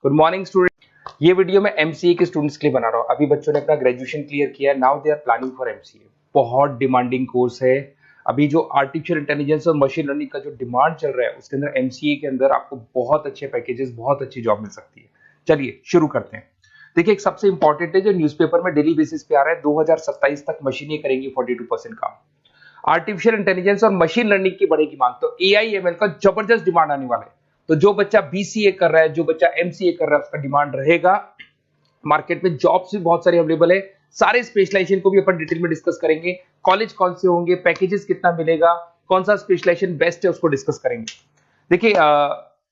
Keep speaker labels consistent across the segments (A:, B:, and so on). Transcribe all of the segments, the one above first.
A: Good morning student. ये video मैं MCA के स्टूडेंट्स के लिए बना रहा हूँ। अभी बच्चों ने अपना ग्रेजुएशन क्लियर किया है, now they are planning for MCA. बहुत डिमांडिंग कोर्स है। अभी जो आर्टिफिशियल इंटेलिजेंस और मशीन लर्निंग का जो डिमांड चल रहा है उसके अंदर एमसीए के अंदर आपको बहुत अच्छे पैकेजेस, बहुत अच्छी जॉब मिल सकती है। चलिए शुरू करते हैं। देखिए, एक सबसे इंपॉर्टेंट है जो न्यूज़पेपर में डेली बेसिस पे आ रहा है, 2027 तक मशीनें करेंगी 42% काम। आर्टिफिशियल इंटेलिजेंस और मशीन लर्निंग की बढ़ेगी मांग, तो एआई एमएल का जबरदस्त डिमांड आने वाला है। तो जो बच्चा बीसीए कर रहा है, जो बच्चा एमसीए कर रहा है, उसका डिमांड रहेगा। मार्केट में जॉब्स भी बहुत सारी अवेलेबल है। सारे स्पेशलाइजेशन को भी अपन डिटेल में डिस्कस करेंगे। कॉलेज कौन से होंगे, पैकेजेस कितना मिलेगा, कौन सा स्पेशलाइजेशन बेस्ट है, उसको डिस्कस करेंगे। देखिए,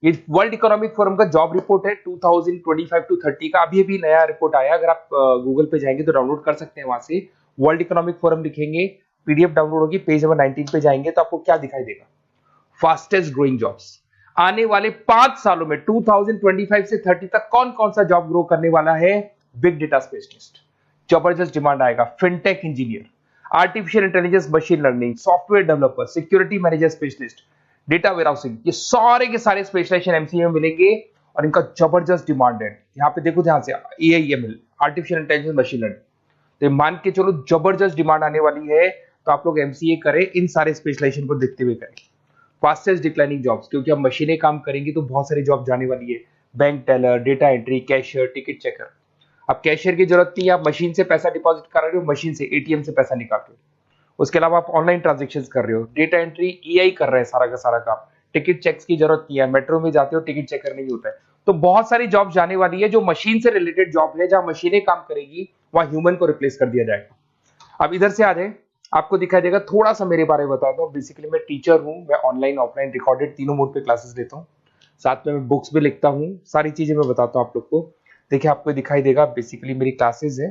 A: ये वर्ल्ड इकोनॉमिक फोरम का जॉब रिपोर्ट है 2025 टू 30 का। अभी अभी नया रिपोर्ट आया, अगर आप गूगल पे जाएंगे तो डाउनलोड कर सकते हैं। वहां से वर्ल्ड इकोनॉमिक फोरम लिखेंगे, पीडीएफ डाउनलोड होगी, पेज नंबर 19 पे जाएंगे तो आपको क्या दिखाई देगा? Fastest growing jobs. आने वाले 5 सालों में 2025 से 30 तक कौन कौन सा जॉब ग्रो करने वाला है? बिग डेटा स्पेशलिस्ट, जबरदस्त डिमांड आएगा। Fintech engineer, artificial intelligence, machine learning, software developer, security manager specialist, data warehousing, ये सारे के सारे स्पेशलाइजेशन एमसीए में मिलेंगे और इनका जबरदस्त डिमांड है। यहाँ पे देखो ध्यान से, AIML, artificial intelligence, machine learning, तो मान के चलो जबरदस्त डिमांड आने वाली है। तो आप लोग एमसीए करें, इन सारे स्पेशलाइजेशन को देखते हुए करें। फास्टेस्ट डिक्लाइनिंग जॉब्स, क्योंकि अब मशीनें काम करेंगी तो बहुत सारी जॉब जाने वाली है। Bank teller, data entry, cashier, ticket checker. अब कैशियर की जरूरत नहीं है, आप मशीन से पैसा डिपॉजिट कर रहे हो, मशीन से एटीएम से पैसा निकाल रहे हो। उसके अलावा आप ऑनलाइन ट्रांजेक्शन कर रहे हो, डेटा एंट्री ईआई कर रहे हैं सारा का सारा काम। टिकट चेक्स की जरूरत नहीं है, मेट्रो में जाते हो टिकट चेकर नहीं होता है। तो बहुत सारी जॉब जाने वाली है जो मशीन से रिलेटेड जॉब है, जहां मशीनें काम करेगी वहां ह्यूमन को रिप्लेस कर दिया जाएगा। अब इधर से आ जाए, आपको दिखाई देगा। थोड़ा सा मेरे बारे में बताता हूँ। बेसिकली मैं टीचर हूँ, मैं ऑनलाइन ऑफलाइन रिकॉर्डेड तीनों मोड पे क्लासेस लेता हूँ। साथ में मैं बुक्स भी लिखता हूँ, सारी चीजें मैं बताता हूँ आप लोग को। देखिए, आपको दिखाई देगा, बेसिकली मेरी क्लासेस है,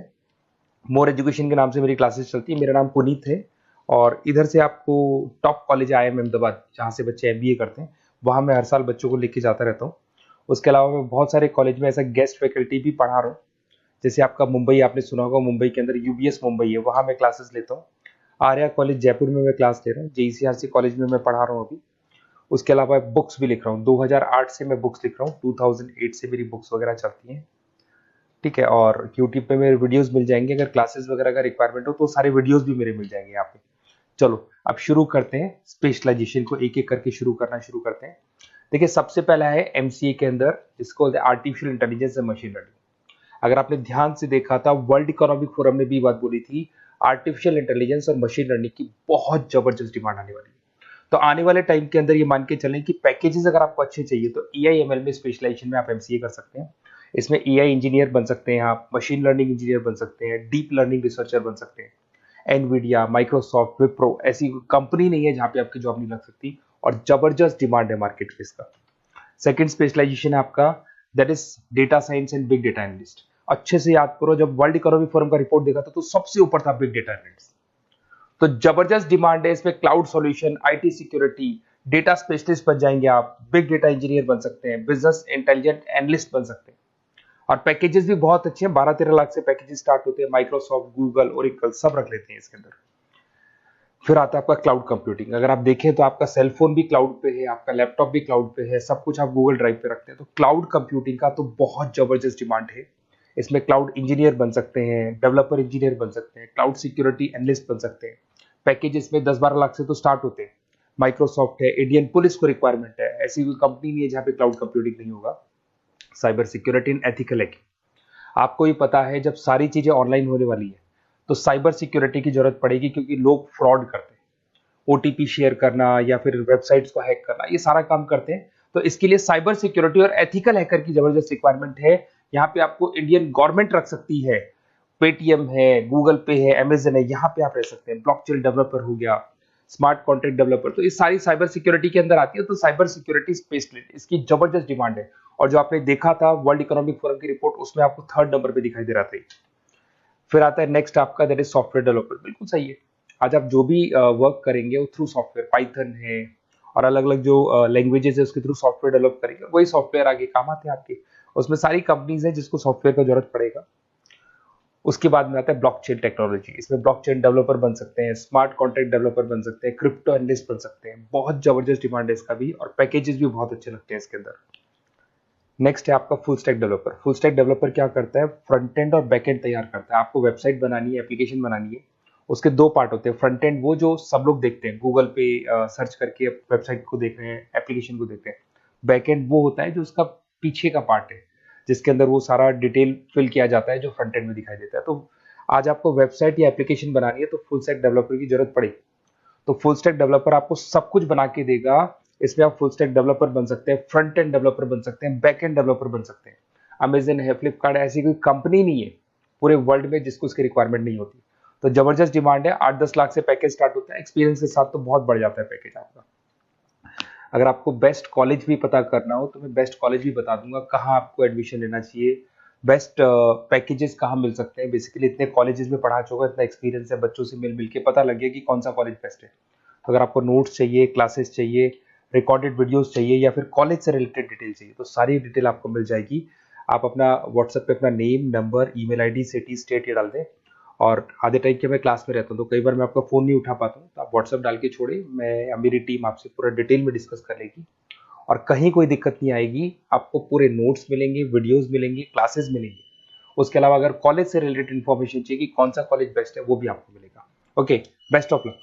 A: मोर एजुकेशन के नाम से मेरी क्लासेस चलती है। मेरा नाम पुनीत है। और इधर से आपको टॉप कॉलेज IIM अहमदाबाद, जहाँ से बच्चे MBA करते हैं, वहाँ मैं हर साल बच्चों को लेके जाता रहता हूँ। उसके अलावा मैं बहुत सारे कॉलेज में ऐसा गेस्ट फैकल्टी भी पढ़ा रहा हूँ। जैसे आपका मुंबई, आपने सुना होगा, मुंबई के अंदर यूबीएस मुंबई है, वहाँ मैं क्लासेस लेता हूँ। आर्या कॉलेज जयपुर में मैं क्लास ले रहा हूँ। JCRC कॉलेज में मैं पढ़ा रहा हूँ अभी। उसके अलावा बुक्स भी लिख रहा हूँ। 2008 से मैं बुक्स लिख रहा हूँ, 2008 से मेरी बुक्स वगैरह चलती हैं। ठीक है, और यूट्यूब पे मेरे वीडियोस मिल जाएंगे। अगर क्लासेस वगैरह का रिक्वायरमेंट हो तो सारे वीडियोस भी मेरे मिल जाएंगे यहाँ पे। चलो अब शुरू करते हैं, स्पेशलाइजेशन को एक एक करके शुरू करते हैं। देखिए, सबसे पहला है एमसीए के अंदर, जिसको artificial intelligence and machine learning. अगर आपने ध्यान से देखा था, वर्ल्ड इकोनॉमिक फोरम ने भी बात बोली थी, आर्टिफिशियल इंटेलिजेंस और मशीन लर्निंग की बहुत जबरदस्त डिमांड आने वाली है। तो आने वाले टाइम के अंदर ये मान के चलें कि पैकेजेस अगर आपको अच्छे चाहिए तो एआईएमएल में स्पेशलाइजेशन में आप एमसीए कर सकते हैं। इसमें एआई इंजीनियर बन सकते हैं, आप मशीन लर्निंग इंजीनियर बन सकते हैं, डीप लर्निंग रिसर्चर बन सकते हैं। एनवीडिया, माइक्रोसॉफ्ट, विप्रो, ऐसी कंपनी नहीं है जहां पे आपकी जॉब नहीं लग सकती, और जबरदस्त डिमांड है मार्केट में इसका। सेकंड स्पेशलाइजेशन है आपका, that is data science and big data analyst. अच्छे से याद करो, जब वर्ल्ड इकोनॉमिक फोरम का रिपोर्ट देखा था तो सबसे ऊपर था बिग डेटा एनालिस्ट। तो जबरदस्त डिमांड है इसमें। Cloud solution, IT security, data specialist बन जाएंगे आप, बिग डेटा इंजीनियर बन सकते हैं, बिजनेस इंटेलिजेंट एनालिस्ट बन सकते हैं। और पैकेजेस भी बहुत अच्छे हैं, 12-13 लाख से पैकेजेस स्टार्ट होते हैं। माइक्रोसॉफ्ट, गूगल, ओरेकल सब रख लेते हैं इसके अंदर। फिर आता है आपका क्लाउड कंप्यूटिंग। अगर आप देखें तो आपका सेल फोन भी क्लाउड पे है, आपका लैपटॉप भी क्लाउड पे है, सब कुछ आप गूगल ड्राइव पे रखते हैं। तो क्लाउड कंप्यूटिंग का तो बहुत जबरदस्त डिमांड है। इसमें क्लाउड इंजीनियर बन सकते हैं, डेवलपर इंजीनियर बन सकते हैं, क्लाउड सिक्योरिटी एनालिस्ट बन सकते हैं। पैकेज इसमें 10-12 लाख से तो स्टार्ट होते हैं। माइक्रोसॉफ्ट है, इंडियन पुलिस को रिक्वायरमेंट है, ऐसी कोई कंपनी नहीं है जहां पे क्लाउड कंप्यूटिंग नहीं होगा। Cyber security and ethical hacking, आपको ही पता है जब सारी चीजें ऑनलाइन होने वाली है तो साइबर सिक्योरिटी की जरूरत पड़ेगी, क्योंकि लोग फ्रॉड करते हैं। ओटीपी शेयर करना या फिर वेबसाइट्स को हैक करना, ये सारा काम करते हैं। तो इसके लिए साइबर सिक्योरिटी और एथिकल हैकर की जबरदस्त रिक्वायरमेंट है। यहाँ पे आपको इंडियन गवर्नमेंट रख सकती है, पेटीएम है, गूगल पे है, अमेजन है, यहाँ पे आप रह सकते हैं। ब्लॉकचेन डेवलपर हो गया, स्मार्ट कॉन्ट्रैक्ट डेवलपर, तो ये सारी साइबर सिक्योरिटी के अंदर आती है। तो साइबर सिक्योरिटी स्पेशलिस्ट, इसकी जबरदस्त डिमांड है। और जो आपने देखा था वर्ल्ड इकोनॉमिक फोरम की रिपोर्ट, उसमें आपको 3rd नंबर पे दिखाई दे रहा था। फिर आता है नेक्स्ट आपका, दैट इज सॉफ्टवेयर डेवलपर। बिल्कुल सही है। आज आप जो भी वर्क करेंगे वो थ्रू सॉफ्टवेयर, पाइथन है और अलग अलग जो लैंग्वेजेस है उसके थ्रू सॉफ्टवेयर डेवलप करेंगे, वही सॉफ्टवेयर आगे काम आते हैं आपके। उसमें सारी कंपनीज है जिसको सॉफ्टवेयर का जरूरत पड़ेगा। उसके बाद में आता है ब्लॉकचेन टेक्नोलॉजी। इसमें ब्लॉकचेन डेवलपर बन सकते हैं, स्मार्ट कॉन्ट्रैक्ट डेवलपर बन सकते हैं, क्रिप्टो एनालिस्ट बन सकते हैं। बहुत जबरदस्त डिमांड है इसका भी, और पैकेजेस भी बहुत अच्छे लगते हैं इसके अंदर। नेक्स्ट है आपका full stack developer. Full stack developer क्या करता है, फ्रंट एंड और बैक एंड तैयार करता है। आपको वेबसाइट बनानी है, एप्लीकेशन बनानी है, उसके दो पार्ट होते हैं। फ्रंट एंड वो जो सब लोग देखते हैं, गूगल पे सर्च करके वेबसाइट को देख रहे हैं, एप्लीकेशन को देख रहे हैं। बैक एंड वो होता है जो उसका पीछे का पार्ट है, जिसके अंदर वो सारा डिटेल फिल किया जाता है जो फ्रंट एंड में दिखाई देता है। तो आज आपको वेबसाइट या एप्लीकेशन बनानी है तो फुल स्टैक डेवलपर की जरूरत पड़ेगी। तो फुल स्टैक डेवलपर आपको सब कुछ बना के देगा। इसमें आप फुल स्टैक डेवलपर बन सकते हैं, फ्रंट एंड डेवलपर बन सकते हैं, बैक एंड डेवलपर बन सकते हैं। अमेजन है, फ्लिपकार्ट, ऐसी कोई कंपनी नहीं है पूरे वर्ल्ड में जिसको इसकी रिक्वायरमेंट नहीं होती। तो जबरदस्त डिमांड है, 8-10 लाख से पैकेज स्टार्ट होता है, एक्सपीरियंस के साथ तो बहुत बढ़ जाता है पैकेज आपका। अगर आपको बेस्ट कॉलेज भी पता करना हो तो मैं बेस्ट कॉलेज भी बता दूंगा, कहाँ आपको एडमिशन लेना चाहिए, बेस्ट पैकेजेस कहाँ मिल सकते हैं। बेसिकली इतने कॉलेजेस में पढ़ा चुका, इतना एक्सपीरियंस है, बच्चों से मिल मिल के पता लग गया कि कौन सा कॉलेज बेस्ट है। अगर आपको नोट्स चाहिए, क्लासेस चाहिए, रिकॉर्डेड वीडियोस चाहिए, या फिर कॉलेज से रिलेटेड डिटेल चाहिए, तो सारी डिटेल आपको मिल जाएगी। आप अपना व्हाट्सएप पे अपना name, number, email ID, city, state ये डाल दें। और आधे टाइम के मैं क्लास में रहता हूँ तो कई बार मैं आपका फ़ोन नहीं उठा पाता हूँ, तो आप व्हाट्सएप डाल के छोड़े, मैं या मेरी टीम आपसे पूरा डिटेल में डिस्कस कर लेगी। और कहीं कोई दिक्कत नहीं आएगी, आपको पूरे नोट्स मिलेंगे, वीडियोस मिलेंगे, क्लासेस मिलेंगे। उसके अलावा अगर कॉलेज से रिलेटेड इन्फॉर्मेशन चाहिए कि कौन सा कॉलेज बेस्ट है, वो भी आपको मिलेगा। Okay, best of luck.